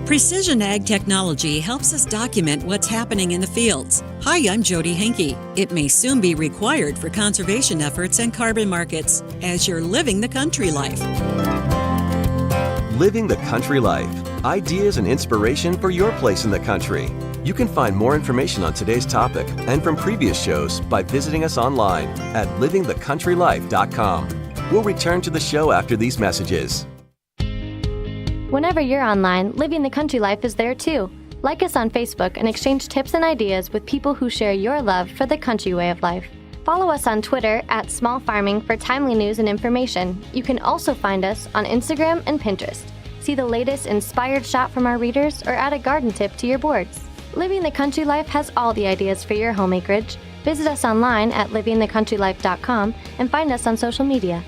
Precision Ag Technology helps us document what's happening in the fields. Hi, I'm Jody Henke. It may soon be required for conservation efforts and carbon markets as you're living the country life. Living the Country Life. Ideas and inspiration for your place in the country. You can find more information on today's topic and from previous shows by visiting us online at livingthecountrylife.com. We'll return to the show after these messages. Whenever you're online, Living the Country Life is there too. Like us on Facebook and exchange tips and ideas with people who share your love for the country way of life. Follow us on Twitter at Small Farming for timely news and information. You can also find us on Instagram and Pinterest. See the latest inspired shot from our readers or add a garden tip to your boards. Living the Country Life has all the ideas for your home acreage. Visit us online at livingthecountrylife.com and find us on social media.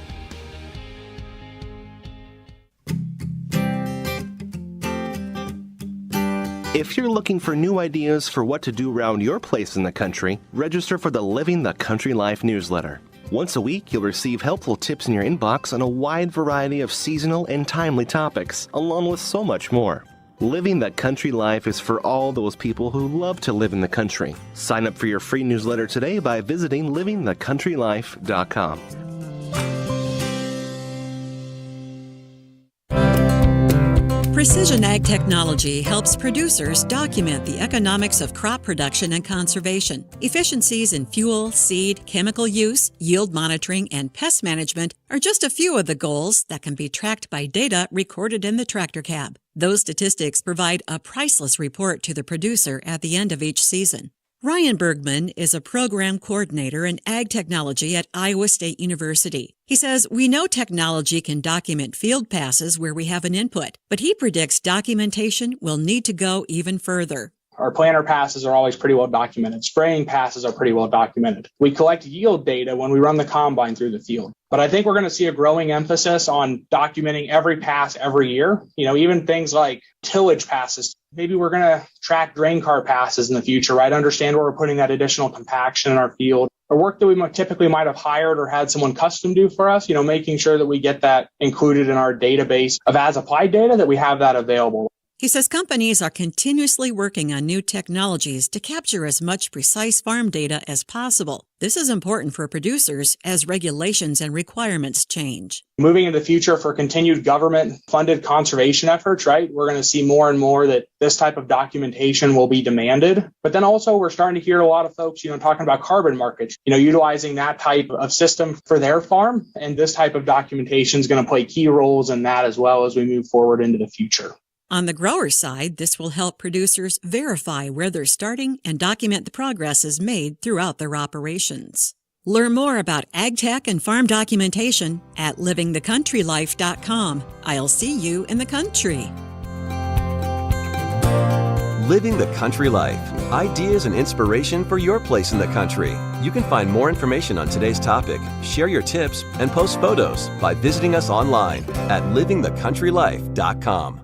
If you're looking for new ideas for what to do around your place in the country, register for the Living the Country Life newsletter. Once a week, you'll receive helpful tips in your inbox on a wide variety of seasonal and timely topics, along with so much more. Living the Country Life is for all those people who love to live in the country. Sign up for your free newsletter today by visiting livingthecountrylife.com. Precision Ag Technology helps producers document the economics of crop production and conservation. Efficiencies in fuel, seed, chemical use, yield monitoring, and pest management are just a few of the goals that can be tracked by data recorded in the tractor cab. Those statistics provide a priceless report to the producer at the end of each season. Ryan Bergman is a program coordinator in ag technology at Iowa State University. He says, "We know technology can document field passes where we have an input, but he predicts documentation will need to go even further." Our planter passes are always pretty well documented. Spraying passes are pretty well documented. We collect yield data when we run the combine through the field. But I think we're going to see a growing emphasis on documenting every pass every year. Even things like tillage passes. Maybe we're going to track drain car passes in the future, right? Understand where we're putting that additional compaction in our field. Or work that we typically might have hired or had someone custom do for us, making sure that we get that included in our database of as-applied data, that we have that available. He says companies are continuously working on new technologies to capture as much precise farm data as possible. This is important for producers as regulations and requirements change. Moving into the future for continued government-funded conservation efforts, right? We're going to see more and more that this type of documentation will be demanded. But then also we're starting to hear a lot of folks, talking about carbon markets, utilizing that type of system for their farm. And this type of documentation is going to play key roles in that as well as we move forward into the future. On the grower side, this will help producers verify where they're starting and document the progresses made throughout their operations. Learn more about ag tech and farm documentation at livingthecountrylife.com. I'll see you in the country. Living the Country Life. Ideas and inspiration for your place in the country. You can find more information on today's topic, share your tips, and post photos by visiting us online at livingthecountrylife.com.